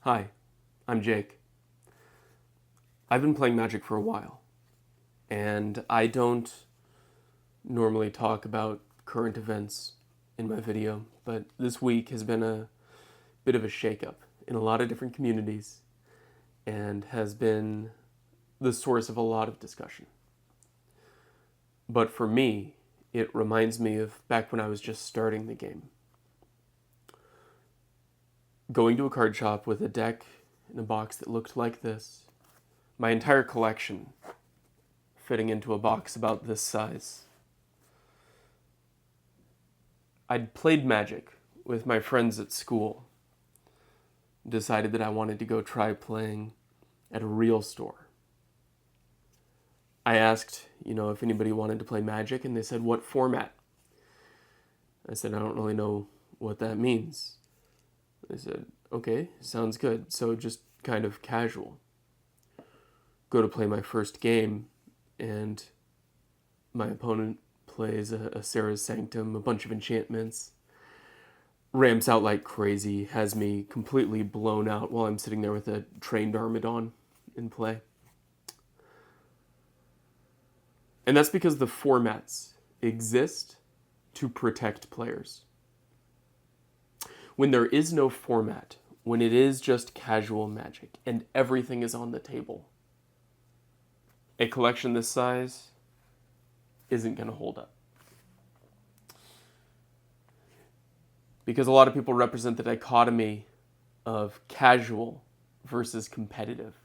Hi, I'm Jake. I've been playing Magic for a while, and I don't normally talk about current events in my video, but this week has been a bit of a shakeup in a lot of different communities and has been the source of a lot of discussion. But for me, it reminds me of back when I was just starting the game. Going to a card shop with a deck in a box that looked like this, my entire collection fitting into a box about this size. I'd played Magic with my friends at school, decided that I wanted to go try playing at a real store. I asked, if anybody wanted to play Magic, and they said, "What format?" I said, "I don't really know what that means." They said, "Okay, sounds good. So just kind of casual." Go to play my first game, and my opponent plays a Sarah's Sanctum, a bunch of enchantments, ramps out like crazy, has me completely blown out while I'm sitting there with a trained Armadon in play. And that's because the formats exist to protect players. When there is no format, when it is just casual Magic and everything is on the table, a collection this size isn't going to hold up. Because a lot of people represent the dichotomy of casual versus competitive.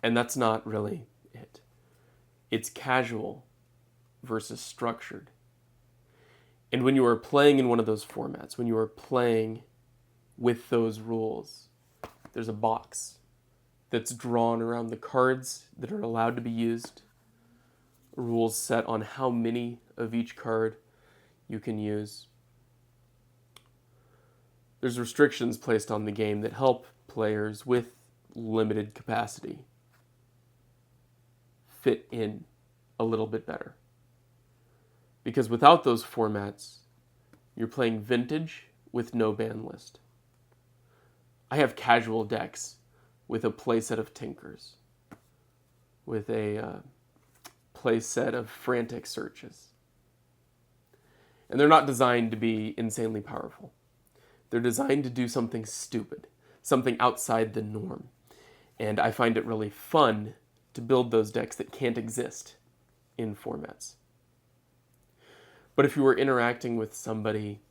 And that's not really it. It's casual versus structured. And when you are playing in one of those formats, when you are playing with those rules, there's a box that's drawn around the cards that are allowed to be used, rules set on how many of each card you can use. There's restrictions placed on the game that help players with limited capacity fit in a little bit better. Because without those formats, you're playing vintage with no ban list. I have casual decks with a playset of Tinkers, with a playset of Frantic Searches. And they're not designed to be insanely powerful. They're designed to do something stupid, something outside the norm. And I find it really fun to build those decks that can't exist in formats. But if you were interacting with somebody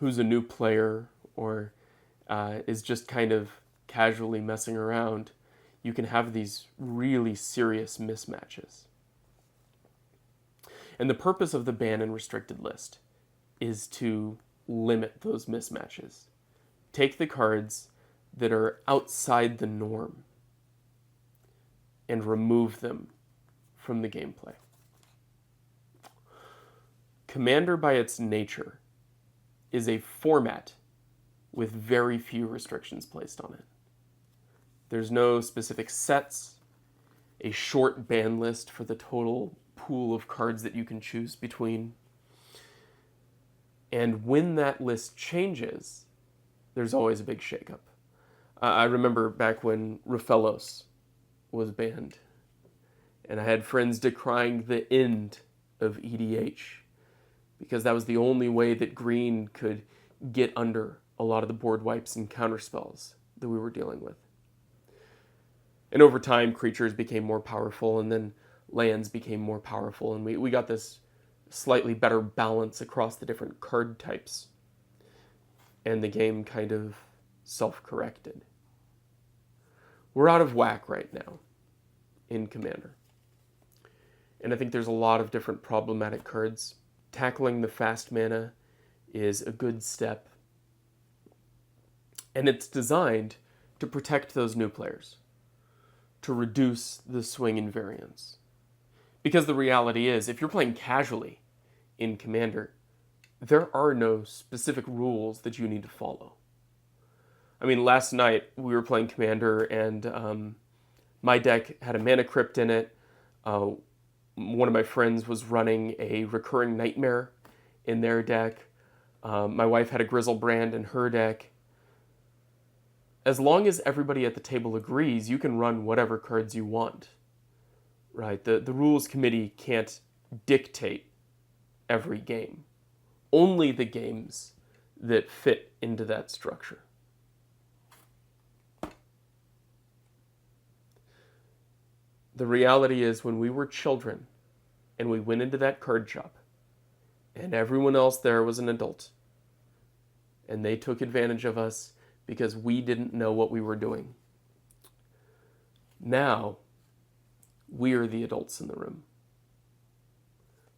who's a new player or is just kind of casually messing around, you can have these really serious mismatches. And the purpose of the ban and restricted list is to limit those mismatches. Take the cards that are outside the norm and remove them from the gameplay. Commander, by its nature, is a format with very few restrictions placed on it. There's no specific sets, a short ban list for the total pool of cards that you can choose between. And when that list changes, there's always a big shakeup. I remember back when Rafellos was banned, and I had friends decrying the end of EDH because that was the only way that green could get under a lot of the board wipes and counterspells that we were dealing with. And over time, creatures became more powerful, and then lands became more powerful, and we got this slightly better balance across the different card types. And the game kind of self-corrected. We're out of whack right now in Commander. And I think there's a lot of different problematic cards. Tackling the fast mana is a good step. And it's designed to protect those new players, to reduce the swing in variance. Because the reality is, if you're playing casually in Commander, there are no specific rules that you need to follow. I mean, last night we were playing Commander, and my deck had a Mana Crypt in it. One of my friends was running a Recurring Nightmare in their deck. My wife had a Grizzlebrand in her deck. as long as everybody at the table agrees, you can run whatever cards you want, right? The rules committee can't dictate every game. Only the games that fit into that structure. The reality is, when we were children and we went into that card shop and everyone else there was an adult and they took advantage of us because we didn't know what we were doing. Now, we are the adults in the room.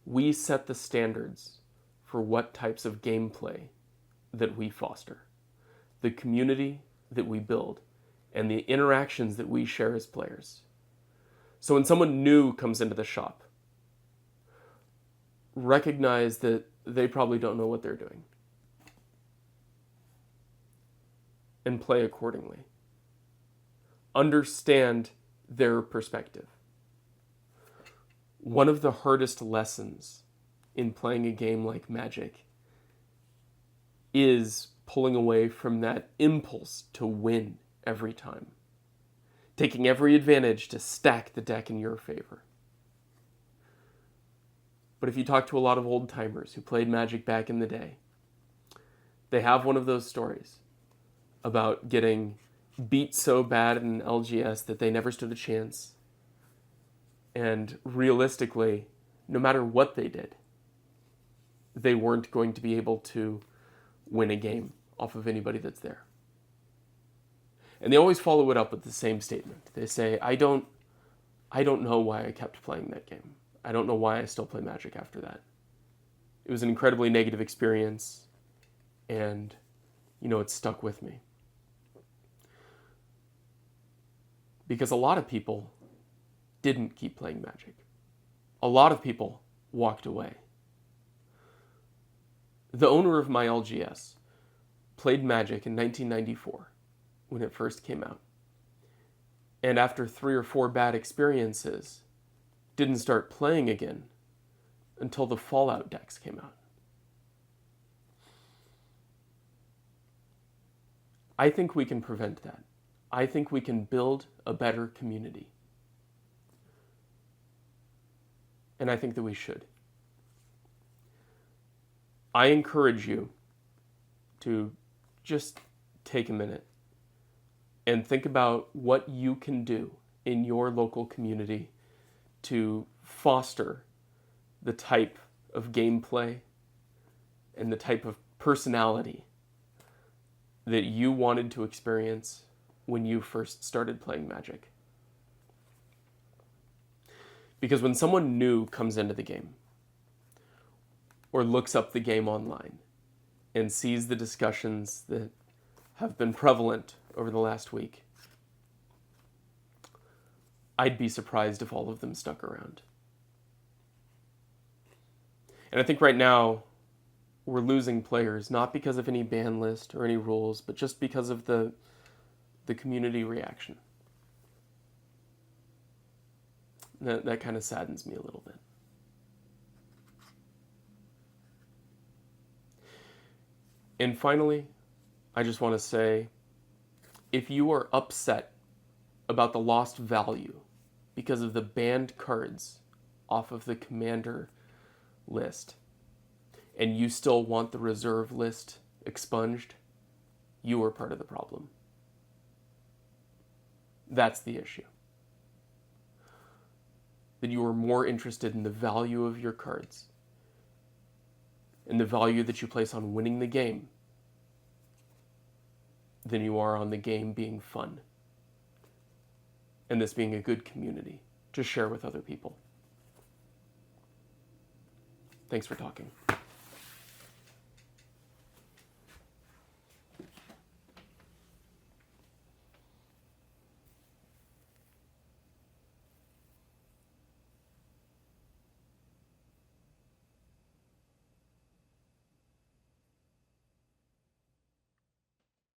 We set the standards for what types of gameplay that we foster, the community that we build, and the interactions that we share as players. So when someone new comes into the shop, recognize that they probably don't know what they're doing, and play accordingly. Understand their perspective. One of the hardest lessons in playing a game like Magic is pulling away from that impulse to win every time, taking every advantage to stack the deck in your favor. But if you talk to a lot of old timers who played Magic back in the day, they have one of those stories about getting beat so bad in LGS that they never stood a chance. And realistically, no matter what they did, they weren't going to be able to win a game off of anybody that's there. And they always follow it up with the same statement. They say, I don't know why I kept playing that game. I don't know why I still play Magic after that. It was an incredibly negative experience, and, it stuck with me. Because a lot of people didn't keep playing Magic. A lot of people walked away. The owner of my LGS played Magic in 1994 when it first came out. And after 3 or 4 bad experiences, didn't start playing again until the Fallout decks came out. I think we can prevent that. I think we can build a better community. And I think that we should. I encourage you to just take a minute and think about what you can do in your local community to foster the type of gameplay and the type of personality that you wanted to experience when you first started playing Magic. Because when someone new comes into the game, or looks up the game online, and sees the discussions that have been prevalent over the last week, I'd be surprised if all of them stuck around. And I think right now, we're losing players, not because of any ban list or any rules, but just because of the community reaction. That kind of saddens me a little bit. And finally, I just want to say, if you are upset about the lost value because of the banned cards off of the commander list, and you still want the reserve list expunged, you are part of the problem. That's the issue. That you are more interested in the value of your cards and the value that you place on winning the game than you are on the game being fun and this being a good community to share with other people. Thanks for talking.